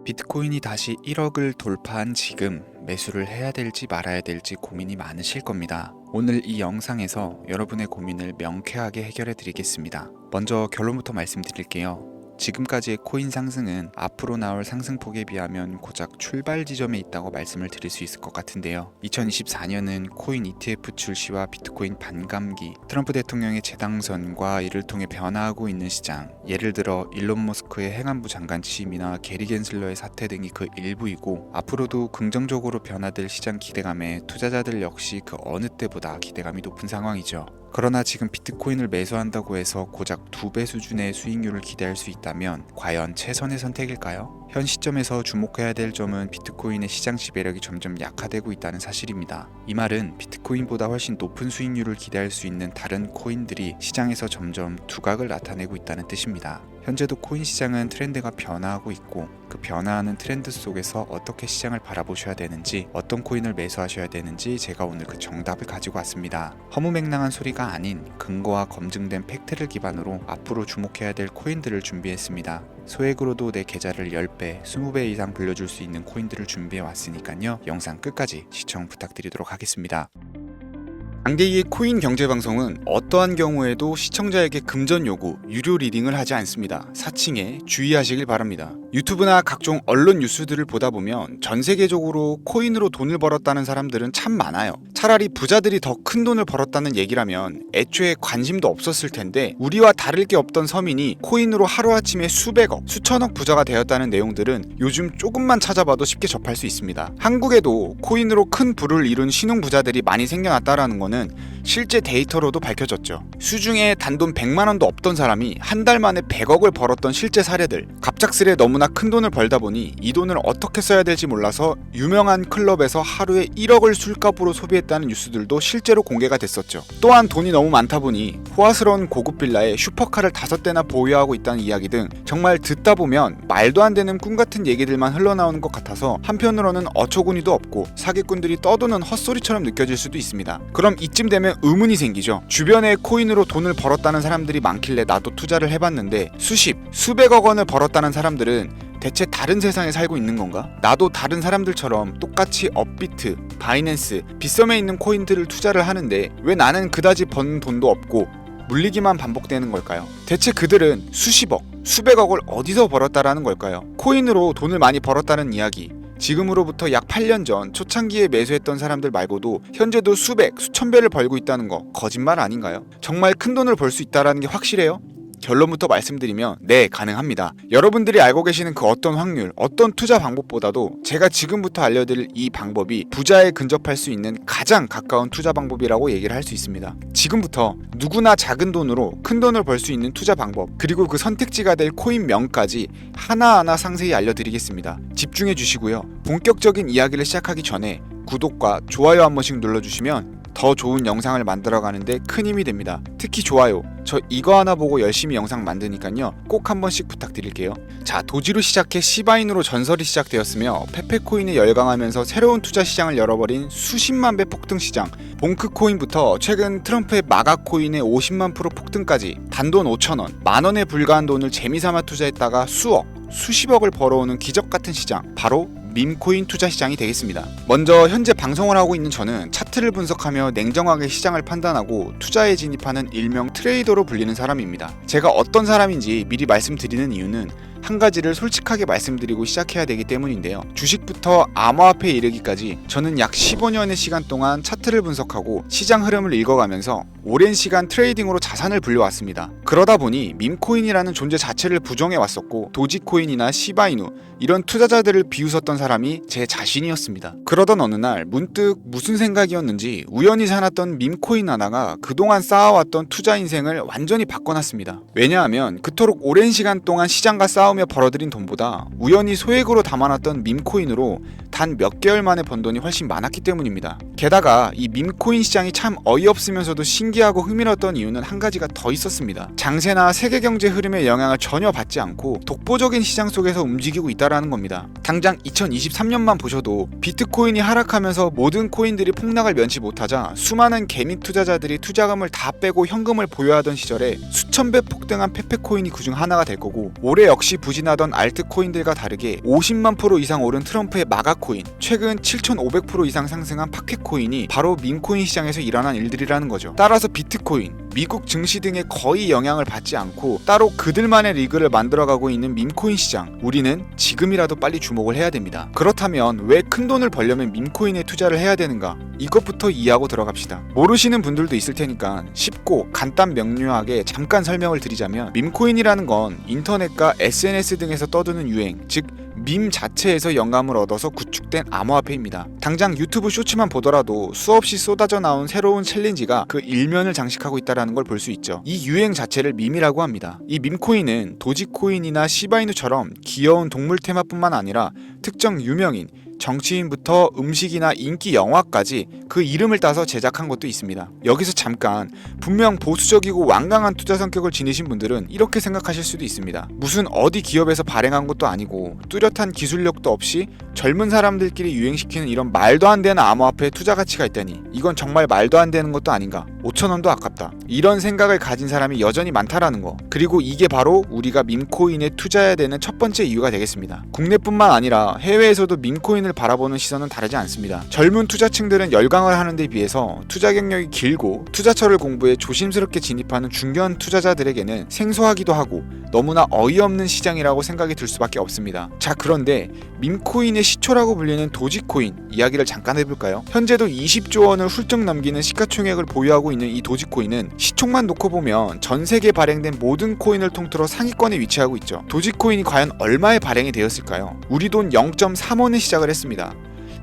비트코인이 다시 1억을 돌파한 지금 매수를 해야 될지 말아야 될지 고민이 많으실 겁니다. 오늘 이 영상에서 여러분의 고민을 명쾌하게 해결해 드리겠습니다. 먼저 결론부터 말씀드릴게요. 지금까지의 코인 상승은 앞으로 나올 상승폭에 비하면 고작 출발 지점에 있다고 말씀을 드릴 수 있을 것 같은데요. 2024년은 코인 ETF 출시와 비트코인 반감기, 트럼프 대통령의 재당선과 이를 통해 변화하고 있는 시장, 예를 들어 일론 머스크의 행안부 장관 취임이나 게리 겐슬러의 사태 등이 그 일부이고, 앞으로도 긍정적으로 변화될 시장 기대감에 투자자들 역시 그 어느 때보다 기대감이 높은 상황이죠. 그러나 지금 비트코인을 매수한다고 해서 고작 2배 수준의 수익률을 기대할 수 있다면 과연 최선의 선택일까요? 현 시점에서 주목해야 될 점은 비트코인의 시장 지배력이 점점 약화되고 있다는 사실입니다. 이 말은 비트코인보다 훨씬 높은 수익률을 기대할 수 있는 다른 코인들이 시장에서 점점 두각을 나타내고 있다는 뜻입니다. 현재도 코인 시장은 트렌드가 변화하고 있고, 그 변화하는 트렌드 속에서 어떻게 시장을 바라보셔야 되는지, 어떤 코인을 매수하셔야 되는지 제가 오늘 그 정답을 가지고 왔습니다. 허무맹랑한 소리가 아닌 근거와 검증된 팩트를 기반으로 앞으로 주목해야 될 코인들을 준비했습니다. 소액으로도 내 계좌를 10배, 20배 이상 불려줄 수 있는 코인들을 준비해 왔으니까요. 영상 끝까지 시청 부탁드리도록 하겠습니다. 강대희의 코인 경제방송은 어떠한 경우에도 시청자에게 금전 요구, 유료 리딩을 하지 않습니다. 사칭에 주의하시길 바랍니다. 유튜브나 각종 언론 뉴스들을 보다 보면 전 세계적으로 코인으로 돈을 벌었다는 사람들은 참 많아요. 차라리 부자들이 더 큰 돈을 벌었다는 얘기라면 애초에 관심도 없었을 텐데, 우리와 다를 게 없던 서민이 코인으로 하루아침에 수백억, 수천억 부자가 되었다는 내용들은 요즘 조금만 찾아봐도 쉽게 접할 수 있습니다. 한국에도 코인으로 큰 부를 이룬 신흥 부자들이 많이 생겨났다라는 거는 실제 데이터로도 밝혀졌죠. 수중에 단돈 100만 원도 없던 사람이 한 달 만에 100억을 벌었던 실제 사례들. 갑작스레 너무나 큰 돈을 벌다 보니 이 돈을 어떻게 써야 될지 몰라서 유명한 클럽에서 하루에 1억을 술값으로 소비했다는 뉴스들도 실제로 공개가 됐었죠. 또한 돈이 너무 많다 보니 호화스러운 고급 빌라에 슈퍼카를 5대나 보유하고 있다는 이야기 등 정말 듣다 보면 말도 안 되는 꿈 같은 얘기들만 흘러나오는 것 같아서 한편으로는 어처구니도 없고 사기꾼들이 떠도는 헛소리처럼 느껴질 수도 있습니다. 그럼 이쯤 되면 의문이 생기죠. 주변에 코인으로 돈을 벌었다는 사람들이 많길래 나도 투자를 해봤는데 수백억 원을 벌었다는 사람들은 대체 다른 세상에 살고 있는 건가? 나도 다른 사람들처럼 똑같이 업비트, 바이낸스, 빗썸에 있는 코인들을 투자를 하는데 왜 나는 그다지 번 돈도 없고 물리기만 반복되는 걸까요? 대체 그들은 수십억, 수백억을 어디서 벌었다라는 걸까요? 코인으로 돈을 많이 벌었다는 이야기, 지금으로부터 약 8년 전 초창기에 매수했던 사람들 말고도 현재도 수백, 수천 배를 벌고 있다는 거 거짓말 아닌가요? 정말 큰 돈을 벌 수 있다는 게 확실해요? 결론부터 말씀드리면 네, 가능합니다. 여러분들이 알고 계시는 그 어떤 확률, 어떤 투자 방법보다도 제가 지금부터 알려드릴 이 방법이 부자에 근접할 수 있는 가장 가까운 투자 방법이라고 얘기를 할 수 있습니다. 지금부터 누구나 작은 돈으로 큰 돈을 벌 수 있는 투자 방법, 그리고 그 선택지가 될 코인명까지 하나하나 상세히 알려드리겠습니다. 집중해 주시고요. 본격적인 이야기를 시작하기 전에 구독과 좋아요 한 번씩 눌러주시면 더 좋은 영상을 만들어가는데 큰 힘이 됩니다. 특히 좋아요, 저 이거 하나 보고 열심히 영상 만드니까요, 꼭 한 번씩 부탁드릴게요. 자, 도지로 시작해 시바인으로 전설이 시작되었으며 페페코인에 열광하면서 새로운 투자 시장을 열어버린 수십만 배 폭등 시장, 봉크코인부터 최근 트럼프의 마가코인의 50만 프로 폭등까지 단돈 5,000원, 만원에 불과한 돈을 재미삼아 투자했다가 수억, 수십억을 벌어오는 기적같은 시장, 바로 밈코인 투자 시장이 되겠습니다. 먼저 현재 방송을 하고 있는 저는 차트를 분석하며 냉정하게 시장을 판단하고 투자에 진입하는 일명 트레이더로 불리는 사람입니다. 제가 어떤 사람인지 미리 말씀드리는 이유는 한 가지를 솔직하게 말씀드리고 시작해야 되기 때문인데요. 주식부터 암호화폐에 이르기까지 저는 약 15년의 시간 동안 차트를 분석하고 시장 흐름을 읽어가면서 오랜 시간 트레이딩으로 자산을 불려왔습니다. 그러다 보니 밈코인이라는 존재 자체를 부정해왔었고, 도지코인이나 시바이누 이런 투자자들을 비웃었던 사람이 제 자신이었습니다. 그러던 어느 날 문득 무슨 생각이었는지 우연히 사놨던 밈코인 하나가 그동안 쌓아왔던 투자 인생을 완전히 바꿔놨습니다. 왜냐하면 그토록 오랜 시간 동안 시장과 싸우며 벌어들인 돈보다 우연히 소액으로 담아놨던 밈코인으로 단 몇 개월 만에 번 돈이 훨씬 많았기 때문입니다. 게다가 이 밈코인 시장이 참 어이없으면서도 신기하고 흥미로웠던 이유는 한 가지가 더 있었습니다. 장세나 세계 경제 흐름의 영향을 전혀 받지 않고 독보적인 시장 속에서 움직이고 있다라는 겁니다. 당장 2023년만 보셔도 비트코인이 하락하면서 모든 코인들이 폭락을 면치 못하자 수많은 개미 투자자들이 투자금을 다 빼고 현금을 보유하던 시절에 수천 배 폭등한 페페코인이 그중 하나가 될 거고, 올해 역시 지지부진하던 알트코인들과 다르게 50만 % 이상 오른 트럼프의 마가코인, 최근 7,500% 이상 상승한 파켓코인이 바로 밈코인 시장에서 일어난 일들이라는 거죠. 따라서 비트코인, 미국 증시 등에 거의 영향을 받지 않고 따로 그들만의 리그를 만들어가고 있는 밈코인 시장, 우리는 지금이라도 빨리 주목을 해야 됩니다. 그렇다면 왜 큰돈을 벌려면 밈코인에 투자를 해야 되는가? 이것부터 이해하고 들어갑시다. 모르시는 분들도 있을 테니까 쉽고 간단 명료하게 잠깐 설명을 드리자면, 밈코인이라는 건 인터넷과 SNS 등에서 떠드는 유행, 즉 밈 자체에서 영감을 얻어서 구축된 암호화폐입니다. 당장 유튜브 쇼츠만 보더라도 수없이 쏟아져 나온 새로운 챌린지가 그 일면을 장식하고 있다는 걸 볼 수 있죠. 이 유행 자체를 밈이라고 합니다. 이 밈코인은 도지코인이나 시바이누처럼 귀여운 동물 테마뿐만 아니라 특정 유명인, 정치인부터 음식이나 인기 영화까지 그 이름을 따서 제작한 것도 있습니다. 여기서 잠깐, 분명 보수적이고 완강한 투자 성격을 지니신 분들은 이렇게 생각하실 수도 있습니다. 무슨 어디 기업에서 발행한 것도 아니고 뚜렷한 기술력도 없이 젊은 사람들끼리 유행시키는 이런 말도 안 되는 암호화폐에 투자 가치가 있다니, 이건 정말 말도 안 되는 것도 아닌가, 5,000원도 아깝다, 이런 생각을 가진 사람이 여전히 많다라는 거. 그리고 이게 바로 우리가 밈코인에 투자해야 되는 첫 번째 이유가 되겠습니다. 국내뿐만 아니라 해외에서도 밈코인을 바라보는 시선은 다르지 않습니다. 젊은 투자층들은 열광을 하는 데 비해서 투자 경력이 길고 투자처를 공부해 조심스럽게 진입하는 중견 투자자들에게는 생소하기도 하고 너무나 어이없는 시장이라고 생각이 들 수밖에 없습니다. 자, 그런데 밈코인의 시초라고 불리는 도지코인 이야기를 잠깐 해볼까요? 현재도 20조 원을 훌쩍 넘기는 시가총액을 보유하고 있는 이 도지코인은 시총만 놓고 보면 전 세계에 발행된 모든 코인을 통틀어 상위권에 위치하고 있죠. 도지코인이 과연 얼마에 발행이 되었을까요? 우리 돈 0.3원에 시작을 했습니다.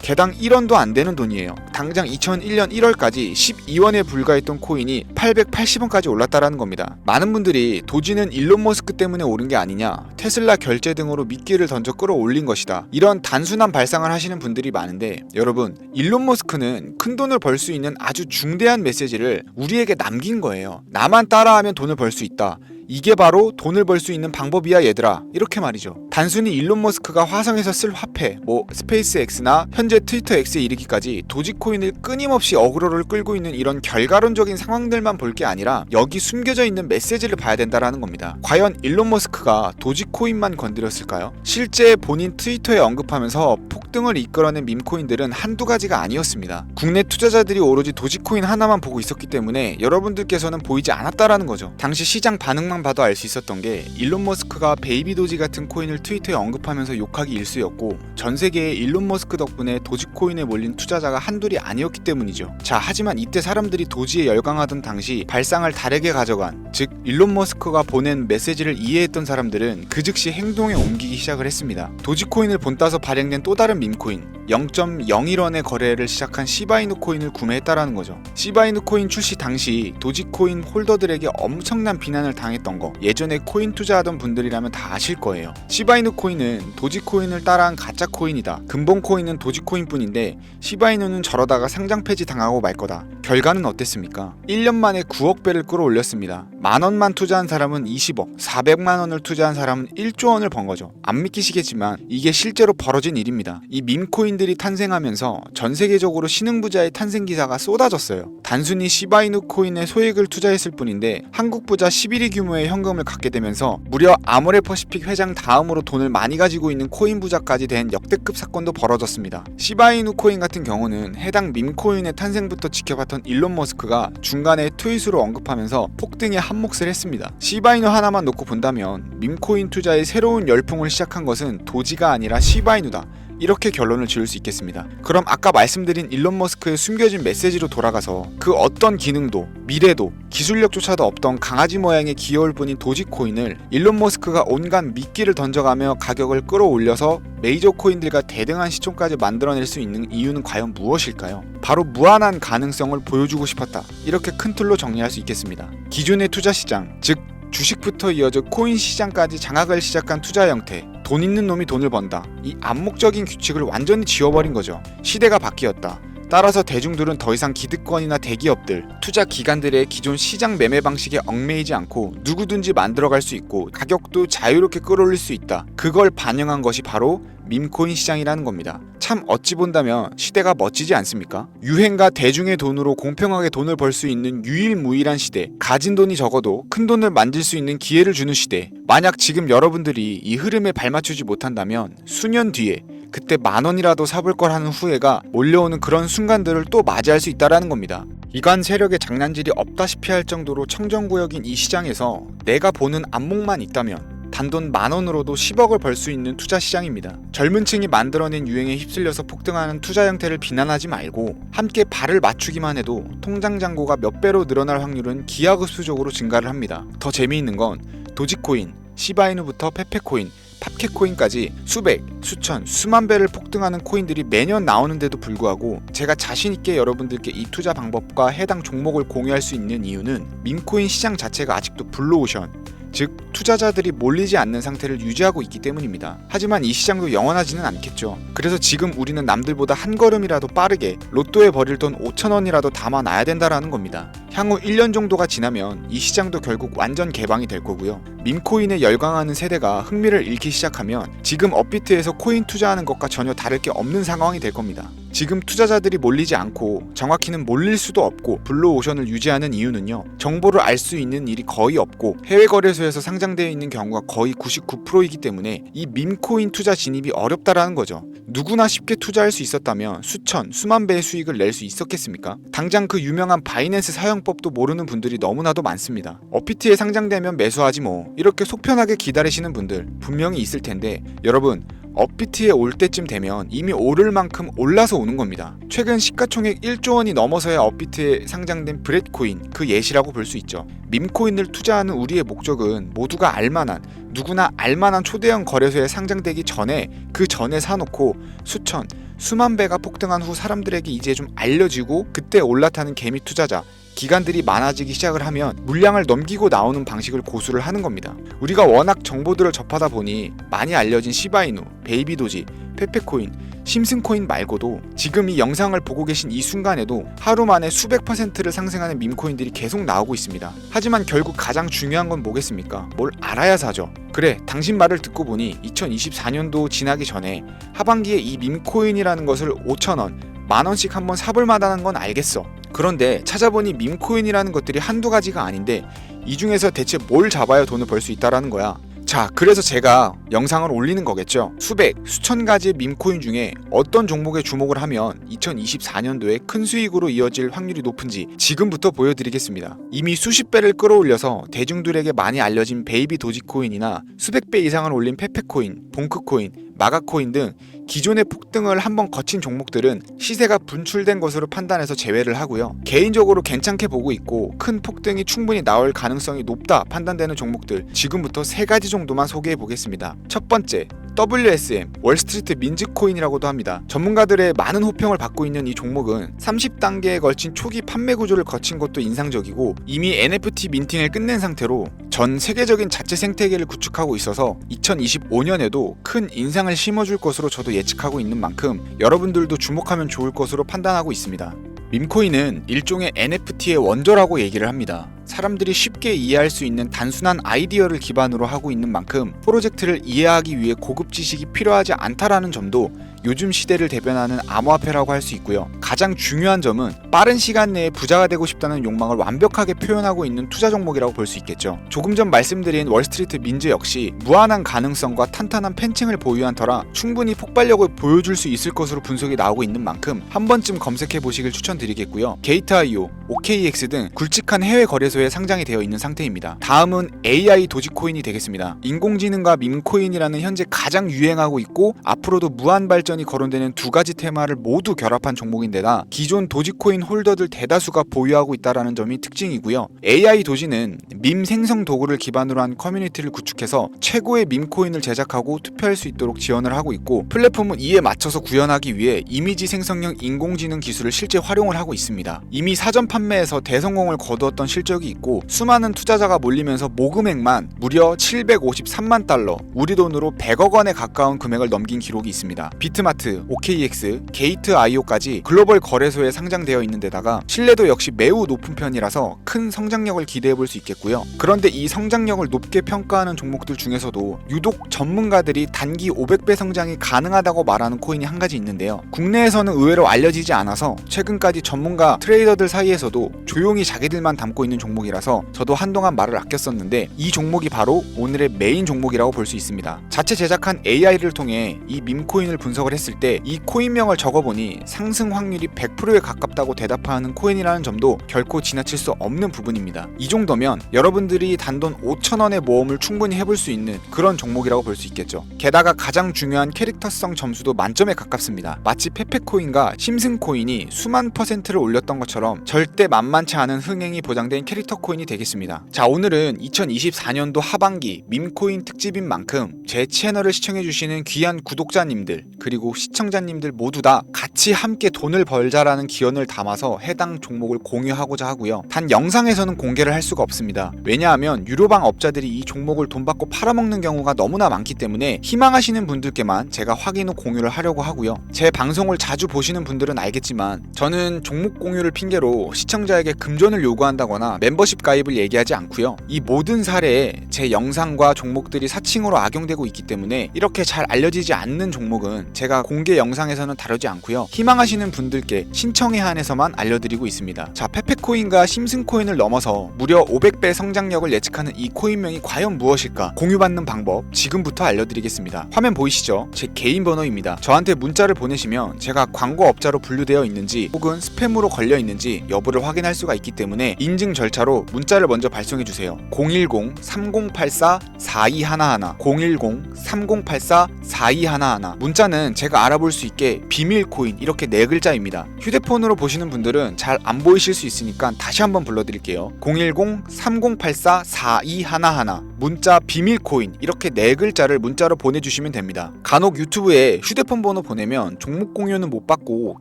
개당 1원도 안 되는 돈이에요. 당장 2001년 1월까지 12원에 불과했던 코인이 880원까지 올랐다라는 겁니다. 많은 분들이 도지는 일론 머스크 때문에 오른 게 아니냐, 테슬라 결제 등으로 미끼를 던져 끌어올린 것이다, 이런 단순한 발상을 하시는 분들이 많은데, 여러분, 일론 머스크는 큰 돈을 벌 수 있는 아주 중대한 메시지를 우리에게 남긴 거예요. 나만 따라하면 돈을 벌 수 있다, 이게 바로 돈을 벌 수 있는 방법이야 얘들아, 이렇게 말이죠. 단순히 일론 머스크가 화성에서 쓸 화폐, 스페이스 X나 현재 트위터 X에 이르기까지 도지코인을 끊임없이 어그로를 끌고 있는 이런 결과론적인 상황들만 볼 게 아니라 여기 숨겨져 있는 메시지를 봐야 된다라는 겁니다. 과연 일론 머스크가 도지코인만 건드렸을까요? 실제 본인 트위터에 언급하면서 폭등을 이끌어낸 밈코인들은 한두 가지가 아니었습니다. 국내 투자자들이 오로지 도지코인 하나만 보고 있었기 때문에 여러분들께서는 보이지 않았다라는 거죠. 당시 시장 반응만 봐도 알 수 있었던 게, 일론 머스크가 베이비 도지 같은 코인을 트위터에 언급하면서 욕하기 일쑤였고, 전 세계에 일론 머스크 덕분에 도지코인에 몰린 투자자가 한둘이 아니었기 때문이죠. 자, 하지만 이때 사람들이 도지에 열광하던 당시 발상을 다르게 가져간, 즉 일론 머스크가 보낸 메시지를 이해했던 사람들은 그 즉시 행동에 옮기기 시작을 했습니다. 도지코인을 본따서 발행된 또 다른 밈코인, 0.01원의 거래를 시작한 시바이누 코인을 구매했다라는 거죠. 시바이누 코인 출시 당시 도지코인 홀더들에게 엄청난 비난을 당했던 거, 예전에 코인 투자하던 분들이라면 다 아실 거예요. 시바이누 코인은 도지코인을 따라한 가짜 코인이다, 근본 코인은 도지코인 뿐인데 시바이누는 저러다가 상장 폐지 당하고 말 거다. 결과는 어땠습니까? 1년 만에 9억 배를 끌어올렸습니다. 만원만 투자한 사람은 20억, 400만원을 투자한 사람은 1조 원을 번 거죠. 안 믿기시겠지만 이게 실제로 벌어진 일입니다. 이 밈코인들이 탄생하면서 전 세계적으로 신흥부자의 탄생 기사가 쏟아졌어요. 단순히 시바이누 코인에 소액을 투자했을 뿐인데 한국 부자 11위 규모의 현금을 갖게 되면서 무려 아모레퍼시픽 회장 다음으로 돈을 많이 가지고 있는 코인 부자까지 된 역대급 사건도 벌어졌습니다. 시바이누 코인 같은 경우는 해당 밈코인의 탄생부터 지켜봤던 일론 머스크가 중간에 트윗으로 언급하면서 폭등에 한몫을 했습니다. 시바이누 하나만 놓고 본다면 밈코인 투자의 새로운 열풍을 시작한 것은 도지가 아니라 시바이누다, 이렇게 결론을 지을 수 있겠습니다. 그럼 아까 말씀드린 일론 머스크의 숨겨진 메시지로 돌아가서 그 어떤 기능도 미래도 기술력조차도 없던 강아지 모양의 귀여울 뿐인 도지코인을 일론 머스크가 온갖 미끼를 던져가며 가격을 끌어올려서 메이저 코인들과 대등한 시총까지 만들어낼 수 있는 이유는 과연 무엇일까요? 바로 무한한 가능성을 보여주고 싶었다, 이렇게 큰 틀로 정리할 수 있겠습니다. 기존의 투자 시장, 즉 주식부터 이어져 코인 시장까지 장악을 시작한 투자 형태, 돈 있는 놈이 돈을 번다, 이 암묵적인 규칙을 완전히 지워버린 거죠. 시대가 바뀌었다. 따라서 대중들은 더 이상 기득권이나 대기업들, 투자 기관들의 기존 시장 매매 방식에 얽매이지 않고 누구든지 만들어갈 수 있고 가격도 자유롭게 끌어올릴 수 있다. 그걸 반영한 것이 바로 밈코인 시장이라는 겁니다. 참 어찌 본다면 시대가 멋지지 않습니까? 유행과 대중의 돈으로 공평하게 돈을 벌 수 있는 유일무이한 시대, 가진 돈이 적어도 큰 돈을 만들 수 있는 기회를 주는 시대. 만약 지금 여러분들이 이 흐름에 발맞추지 못한다면 수년 뒤에 그때 10,000원이라도 사볼 걸 하는 후회가 몰려오는 그런 순간들을 또 맞이할 수 있다는 겁니다. 이관 세력의 장난질이 없다시피 할 정도로 청정구역인 이 시장에서 내가 보는 안목만 있다면 단돈 10,000원으로도 10억을 벌 수 있는 투자 시장입니다. 젊은 층이 만들어낸 유행에 휩쓸려서 폭등하는 투자 형태를 비난하지 말고 함께 발을 맞추기만 해도 통장 잔고가 몇 배로 늘어날 확률은 기하급수적으로 증가를 합니다. 더 재미있는 건 도지코인, 시바이누부터 페페코인, 팝캣코인까지 수백, 수천, 수만 배를 폭등하는 코인들이 매년 나오는데도 불구하고 제가 자신있게 여러분들께 이 투자 방법과 해당 종목을 공유할 수 있는 이유는 밈코인 시장 자체가 아직도 블루오션, 즉 투자자들이 몰리지 않는 상태를 유지하고 있기 때문입니다. 하지만 이 시장도 영원하지는 않겠죠. 그래서 지금 우리는 남들보다 한 걸음이라도 빠르게 로또에 버릴 돈 5,000원이라도 담아놔야 된다라는 겁니다. 향후 1년 정도가 지나면 이 시장도 결국 완전 개방이 될 거고요. 밈코인에 열광하는 세대가 흥미를 잃기 시작하면 지금 업비트에서 코인 투자하는 것과 전혀 다를 게 없는 상황이 될 겁니다. 지금 투자자들이 몰리지 않고 정확히는 몰릴 수도 없고 블루오션을 유지하는 이유는요. 정보를 알 수 있는 일이 거의 없고 해외 거래소에서 상장되어 있는 경우가 거의 99%이기 때문에 이 밈코인 투자 진입이 어렵다라는 거죠. 누구나 쉽게 투자할 수 있었다면 수천, 수만 배의 수익을 낼 수 있었겠습니까? 당장 그 유명한 바이낸스 사용법도 모르는 분들이 너무나도 많습니다. 업비트에 상장되면 매수하지 뭐 이렇게 속편하게 기다리시는 분들 분명히 있을 텐데 여러분 업비트에 올 때쯤 되면 이미 오를 만큼 올라서 오는 겁니다. 최근 시가총액 1조 원이 넘어서야 업비트에 상장된 브렛코인 그 예시라고 볼 수 있죠. 밈코인을 투자하는 우리의 목적은 모두가 알만한 누구나 알만한 초대형 거래소에 상장되기 전에 그 전에 사놓고 수천, 수만 배가 폭등한 후 사람들에게 이제 좀 알려지고 그때 올라타는 개미 투자자 기관들이 많아지기 시작을 하면 물량을 넘기고 나오는 방식을 고수를 하는 겁니다. 우리가 워낙 정보들을 접하다 보니 많이 알려진 시바이누, 베이비도지, 페페코인, 심슨코인 말고도 지금 이 영상을 보고 계신 이 순간에도 하루 만에 수백 %를 상승하는 밈코인들이 계속 나오고 있습니다. 하지만 결국 가장 중요한 건 뭐겠습니까? 뭘 알아야 사죠. 그래, 당신 말을 듣고 보니 2024년도 지나기 전에 하반기에 이 밈코인이라는 것을 5,000원, 10,000원씩 한번 사볼 만하다는 건 알겠어. 그런데 찾아보니 밈코인이라는 것들이 한두 가지가 아닌데 이 중에서 대체 뭘 잡아야 돈을 벌 수 있다라는 거야. 자, 그래서 제가 영상을 올리는 거겠죠. 수백, 수천 가지의 밈코인 중에 어떤 종목에 주목을 하면 2024년도에 큰 수익으로 이어질 확률이 높은지 지금부터 보여드리겠습니다. 이미 수십 배를 끌어올려서 대중들에게 많이 알려진 베이비 도지코인이나 수백 배 이상을 올린 페페코인, 봉크코인, 마가코인 등 기존의 폭등을 한번 거친 종목들은 시세가 분출된 것으로 판단해서 제외를 하고요. 개인적으로 괜찮게 보고 있고 큰 폭등이 충분히 나올 가능성이 높다 판단되는 종목들 지금부터 3가지 정도만 소개해 보겠습니다. 첫 번째, WSM, 월스트리트 민즈코인이라고도 합니다. 전문가들의 많은 호평을 받고 있는 이 종목은 30단계에 걸친 초기 판매 구조를 거친 것도 인상적이고 이미 NFT 민팅을 끝낸 상태로 전 세계적인 자체 생태계를 구축하고 있어서 2025년에도 큰 인상을 심어줄 것으로 저도 예측하고 있는 만큼 여러분들도 주목하면 좋을 것으로 판단하고 있습니다. 밈코인은 일종의 NFT의 원조라고 얘기를 합니다. 사람들이 쉽게 이해할 수 있는 단순한 아이디어를 기반으로 하고 있는 만큼 프로젝트를 이해하기 위해 고급 지식이 필요하지 않다라는 점도 요즘 시대를 대변하는 암호화폐라고 할 수 있고요. 가장 중요한 점은 빠른 시간 내에 부자가 되고 싶다는 욕망을 완벽하게 표현하고 있는 투자 종목이라고 볼 수 있겠죠. 조금 전 말씀드린 월스트리트 민즈 역시 무한한 가능성과 탄탄한 팬층을 보유한 터라 충분히 폭발력을 보여줄 수 있을 것으로 분석이 나오고 있는 만큼 한 번쯤 검색해 보시길 추천드리겠고요. 게이트.io, OKX 등 굵직한 해외 거래소에 상장이 되어 있는 상태입니다. 다음은 AI 도지코인이 되겠습니다. 인공지능과 밈코인이라는 현재 가장 유행하고 있고 앞으로도 무한 발전이 거론되는 두 가지 테마를 모두 결합한 종목인데다 기존 도지코인 홀더들 대다수가 보유하고 있다는 점이 특징이고요. AI 도지는 밈 생성 도구를 기반으로 한 커뮤니티를 구축해서 최고의 밈코인을 제작하고 투표할 수 있도록 지원을 하고 있고 플랫폼은 이에 맞춰서 구현하기 위해 이미지 생성형 인공지능 기술을 실제 활용을 하고 있습니다. 이미 사전 판매에서 대성공을 거두었던 실적이 있고 수많은 투자자가 몰리면서 모금액만 무려 $753만, 우리 돈으로 100억 원에 가까운 금액을 넘긴 기록이 있습니다. 비트마트 빈스마트, OKX, 게이트.io까지 글로벌 거래소에 상장되어 있는 데다가 신뢰도 역시 매우 높은 편이라서 큰 성장력을 기대해 볼 수 있겠고요. 그런데 이 성장력을 높게 평가하는 종목들 중에서도 유독 전문가들이 단기 500배 성장이 가능하다고 말하는 코인이 한 가지 있는데요. 국내에서는 의외로 알려지지 않아서 최근까지 전문가 트레이더들 사이에서도 조용히 자기들만 담고 있는 종목이라서 저도 한동안 말을 아꼈었는데 이 종목이 바로 오늘의 메인 종목이라고 볼 수 있습니다. 자체 제작한 AI를 통해 이 밈코인을 분석을 했을 때 이 코인명을 적어보니 상승 확률이 100%에 가깝다고 대답하는 코인이라는 점도 결코 지나칠 수 없는 부분입니다. 이 정도면 여러분들이 단돈 5,000원의 모험을 충분히 해볼 수 있는 그런 종목이라고 볼 수 있겠죠. 게다가 가장 중요한 캐릭터성 점수도 만점에 가깝습니다. 마치 페페코인과 심슨코인이 수만 %를 올렸던 것처럼 절대 만만치 않은 흥행이 보장된 캐릭터 코인이 되겠습니다. 자, 오늘은 2024년도 하반기 밈코인 특집인 만큼 제 채널을 시청해주시는 귀한 구독자님들 그리고 시청자님들 모두 다 같이 함께 돈을 벌자라는 기원을 담아서 해당 종목을 공유하고자 하고요. 단 영상에서는 공개를 할 수가 없습니다. 왜냐하면 유료방 업자들이 이 종목을 돈 받고 팔아먹는 경우가 너무나 많기 때문에 희망하시는 분들께만 제가 확인 후 공유를 하려고 하고요. 제 방송을 자주 보시는 분들은 알겠지만 저는 종목 공유를 핑계로 시청자에게 금전을 요구한다거나 멤버십 가입을 얘기하지 않고요. 이 모든 사례에 제 영상과 종목들이 사칭으로 악용되고 있기 때문에 이렇게 잘 알려지지 않는 종목은 제가 공개 영상에서는 다루지 않고요. 희망하시는 분들께 신청에 한해서만 알려드리고 있습니다. 자, 페페코인과 심슨코인을 넘어서 무려 500배 성장력을 예측하는 이 코인명이 과연 무엇일까? 공유받는 방법 지금부터 알려드리겠습니다. 화면 보이시죠? 제 개인 번호입니다. 저한테 문자를 보내시면 제가 광고업자로 분류되어 있는지 혹은 스팸으로 걸려 있는지 여부를 확인할 수가 있기 때문에 인증 절차로 문자를 먼저 발송해주세요. 010-3084-4211 010-3084-4211 문자는 제가 알아볼 수 있게 비밀코인 이렇게 4글자입니다. 휴대폰으로 보시는 분들은 잘 안 보이실 수 있으니까 다시 한번 불러드릴게요. 010-3084-4211 문자 비밀코인 이렇게 4글자를 문자로 보내주시면 됩니다. 간혹 유튜브에 휴대폰 번호 보내면 종목 공유는 못 받고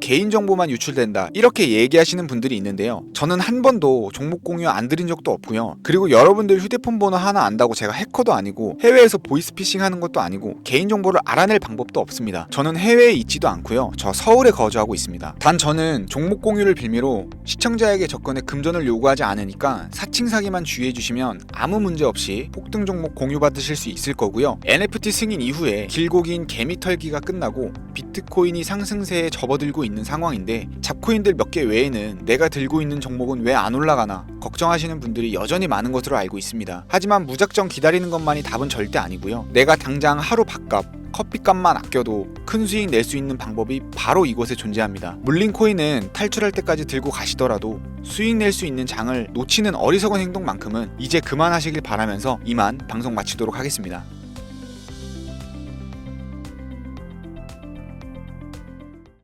개인정보만 유출된다 이렇게 얘기하시는 분들이 있는데요. 저는 한 번도 종목 공유 안 드린 적도 없고요. 그리고 여러분들 휴대폰 번호 하나 안다고 제가 해커도 아니고 해외에서 보이스피싱 하는 것도 아니고 개인정보를 알아낼 방법도 없습니다. 저는 해외에 있지도 않고요. 저 서울에 거주하고 있습니다. 단 저는 종목 공유를 빌미로 시청자에게 접근에 금전을 요구하지 않으니까 사칭 사기만 주의해 주시면 아무 문제 없이 폭등 종목 공유 받으실 수 있을 거고요. NFT 승인 이후에 길고 긴 개미 털기가 끝나고 비트코인이 상승세에 접어들고 있는 상황인데 잡코인들 몇 개 외에는 내가 들고 있는 종목은 왜 안 올라가나 걱정하시는 분들이 여전히 많은 것으로 알고 있습니다. 하지만 무작정 기다리는 것만이 답은 절대 아니고요. 내가 당장 하루 밥값 커피값만 아껴도 큰 수익 낼 수 있는 방법이 바로 이곳에 존재합니다. 물린 코인은 탈출할 때까지 들고 가시더라도 수익 낼 수 있는 장을 놓치는 어리석은 행동만큼은 이제 그만하시길 바라면서 이만 방송 마치도록 하겠습니다.